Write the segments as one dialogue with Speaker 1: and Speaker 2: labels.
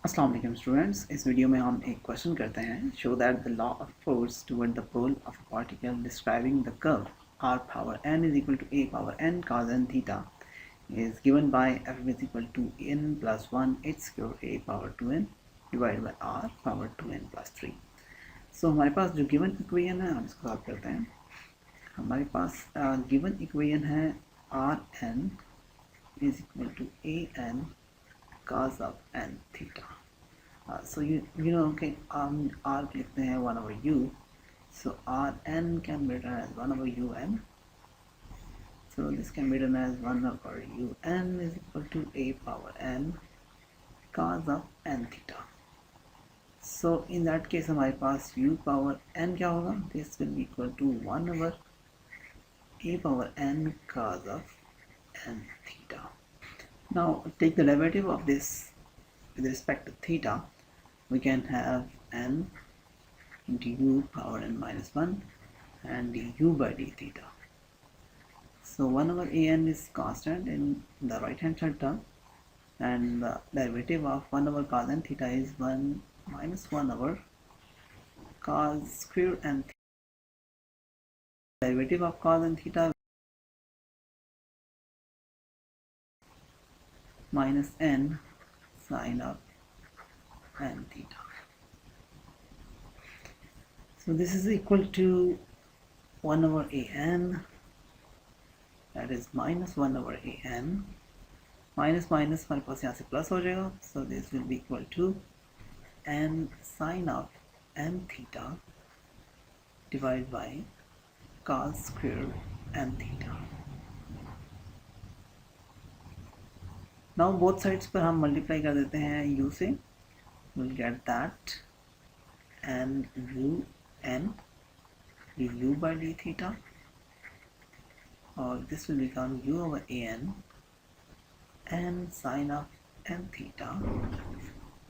Speaker 1: अस्सलाम वालेकुम स्टूडेंट्स, इस वीडियो में हम एक क्वेश्चन करते हैं. Show that the law of force toward the pole of a particle describing the curve r power n is equal to a power n cos n theta is given by f is equal to n plus 1 h square a power 2n divided by r power 2n plus 3. सो हमारे पास जो given equation है हम इसको solve करते हैं. हमारे पास given equation है r n is equal to a n cos of n theta. So you know, okay, r लिखते हैं 1 over u, so r n can be written as 1 over u n, so this can be written as 1 over u n is equal to a power n cos of n theta. So in that case हमारे पास u power n क्या होगा, this will be equal to 1 over a power n cos of n theta. Now take the derivative of this with respect to theta. We can have n into u power n minus 1 and du by d theta. So 1 over an is constant in the right hand side term, and the derivative of 1 over cos n theta is 1 minus 1 over cos square n theta. Derivative of cos n theta minus n sin of n theta. So this is equal to 1 over an, that is minus 1 over an, minus minus हमारे पास यहाँ से plus हो जाएगा, so this will be equal to n sin of n theta divided by cos square n theta. Now both sides पर हम multiply कर देते हैं u से, we'll get that n u n du by d theta, or this will become u over an n sin of n theta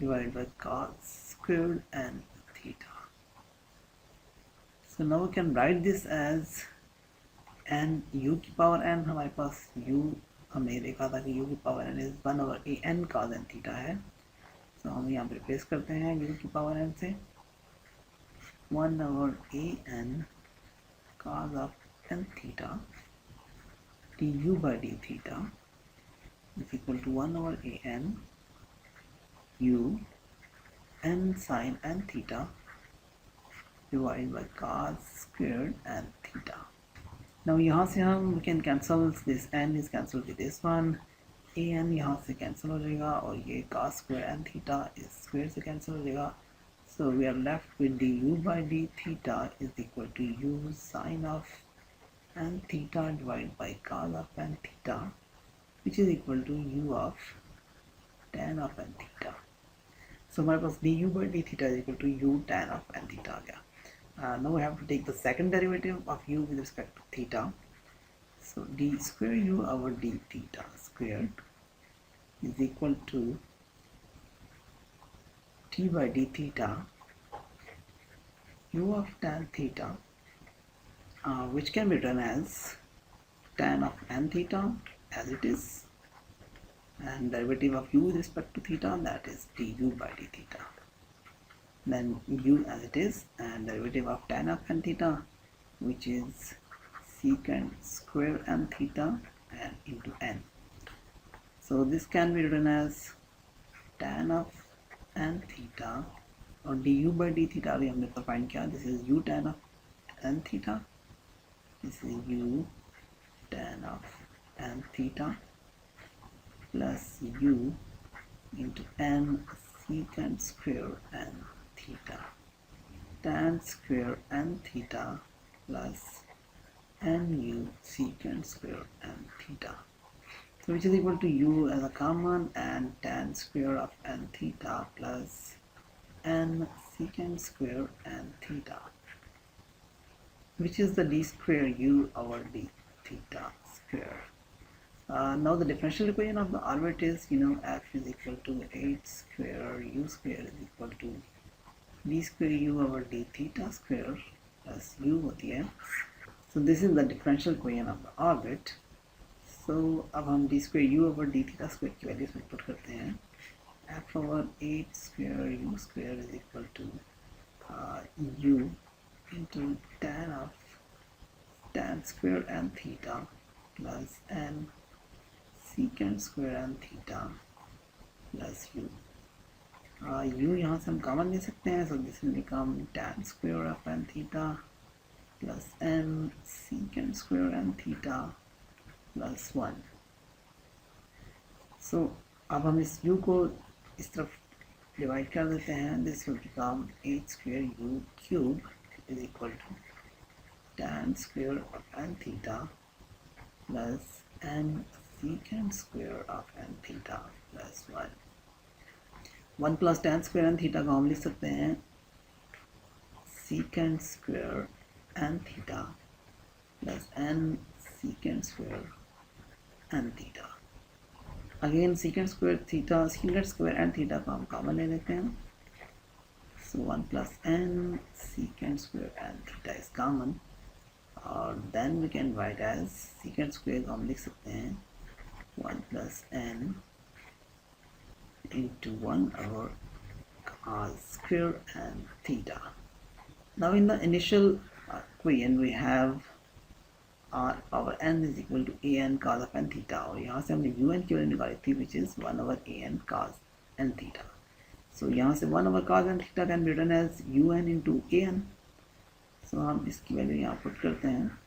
Speaker 1: divided by cos squared n theta. So now we can write this as n u की power n, हमारे पास u हमने देखा था कि u की power n is 1 over a n cos n theta है. तो हम यहाँ पे रिप्लेस करते हैं u की पावर n से 1 over a n cos of n theta du by d theta is equal to 1 over a n u n sin n theta divided by cos squared n theta. Now यहाँ से हम we can cancel this n is cancelled with this one, a n यहाँ से cancel हो जाएगा और ये cos square n theta इस square से cancel हो जाएगा. So we are left with du by d theta is equal to u sin of n theta divided by cos of n theta, which is equal to u of tan of n theta. So हमारे पास du by d theta is equal to u tan of n theta आ गया. Now we have to take the second derivative of u with respect to theta. So d square u over d theta squared is equal to t by d theta u of tan theta, which can be written as tan of n theta as it is, and derivative of u with respect to theta, that is du by d theta. Then u as it is, and derivative of tan of n theta, which is secant square n theta and into n. So this can be written as tan of n theta, or du by d theta अभी हमने find किया. This is u tan of n theta, this is u tan of n theta plus u into n secant square n theta tan square n theta plus nu secant square n theta, so which is equal to u as a common and tan square of n theta plus n secant square n theta, which is the d square u over d theta square. Now the differential equation of the orbit is, f is equal to 8 square u square is equal to d square u over d theta square plus u होती है. So this is the differential equation of the orbit. So अब हम d square u over d theta square की value इसमें put करते हैं. f over 8 square u square is equal to u into tan square and theta plus n secant square and theta plus u. u यहाँ से हम common ले सकते हैं, so this will become tan square of n theta plus n secant square and theta plus 1. So अब हम इस u को इस तरफ डिवाइड कर देते हैं. This will become 8 square u cube is equal to tan square of n theta plus n secant square of n theta plus 1. 1 plus tan square n theta को हम लिख सकते हैं secant square n theta plus n secant square n theta. Again secant square n theta को हम common ले लेते हैं. So 1 plus n secant square n theta is common, और then we can write as secant square को हम लिख सकते हैं 1 plus n into 1 over cos square n theta. Now in the initial equation we have r power n is equal to a n cos of n theta, और यहाँ से हमने u n की वैल्यू निकाली थी which is 1 over a n cos n theta. So यहाँ से 1 over cos n theta can be written as u n into a n. So हम इसकी वैल्यू यहाँ पुट करते हैं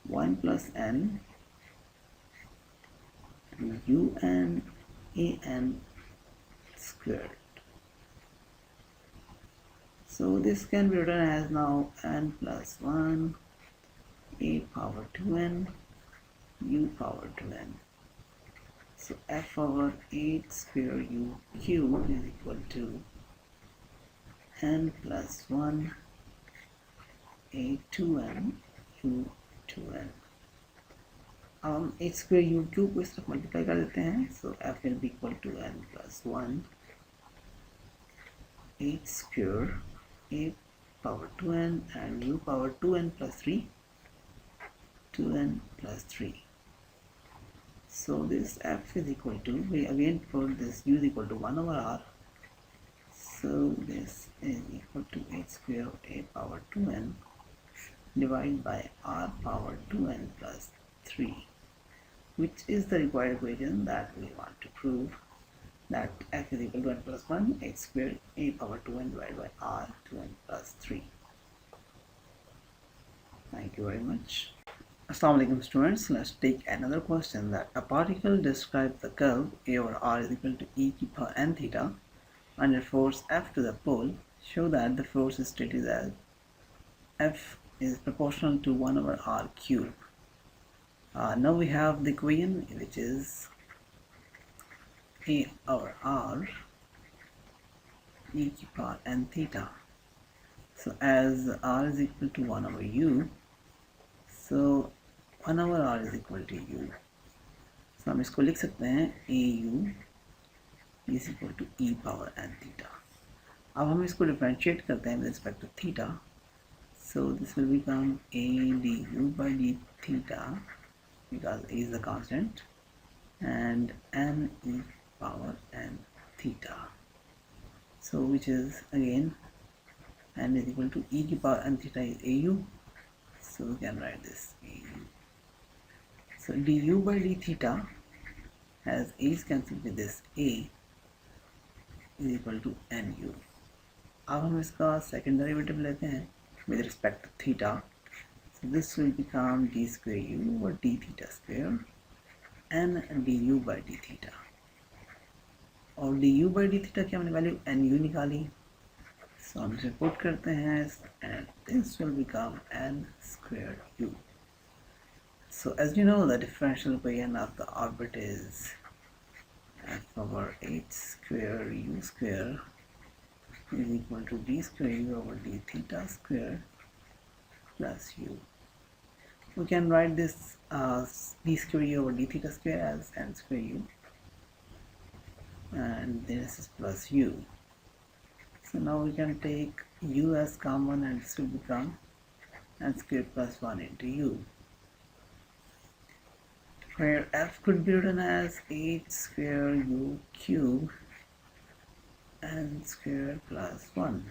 Speaker 1: 1 plus n u n a n squared. So this can be written as now n plus 1 a power 2n u power 2n. So f over 8 square u cube is equal to n plus 1 a 2n u 2n. अब हम 8 square u cube को इस तरफ multiply कर देते हैं. So f will be equal to n plus 1 8 square a power 2n and u power 2n plus 3 2n plus 3. So this f is equal to, we again put this u is equal to 1 over r. So this is equal to 8 square a power 2n divided by r power 2n plus 3, which is the required equation that we want to prove, that f is equal to n plus 1 8 square a power 2n divided by r 2n plus 3. Thank you very much. Assalamu alaikum students. Let's take another question, that a particle describes the curve a over r is equal to e to the power n theta under force F to the pole. Show that the force is stated as F is proportional to 1 over r cube. Now we have the equation which is a over r e to the power n theta. So as r is equal to 1 over u, so 1 over r is equal to u. So हम इसको लिख सकते हैं a u is equal to e power n theta. अब हम इसको differentiate करते हैं with respect to theta. So this will become a du by d theta, because a is the constant, and n e power n theta. So which is again n is equal to e to the power n theta is au. So we can write this au. So du by d theta, as a is cancelled with this a, is equal to nu. अब हम इसका second derivative लेते हैं with respect to theta. So this will become d square u over d theta square n du by d theta. और du by d theta की हमने value nu निकाली. So हम इसे पुट करते हैं and this will become n square u. So as you know, the differential equation of the orbit is f over 8 square u square is equal to d square u over d theta square plus u. We can write this d square u over d theta square as n square u, and this is plus u. So now we can take u as common, and this will become n square plus 1 into u. where f could be written as h square u cube n square plus 1.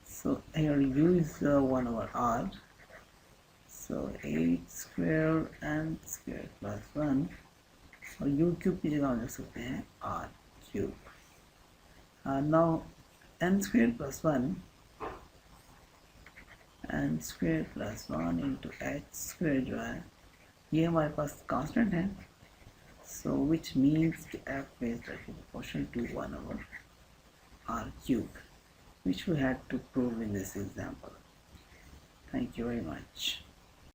Speaker 1: So here u is 1 over r, so h square n square plus 1 और u cube की जगह हम लिख सकते हैं r cube. Now n square plus 1 n square plus 1 into h square जो है ये हमारे पास कांस्टेंट है, so which means the f is directly proportional to 1 over r cube, which we had to prove in this example. Thank you very much.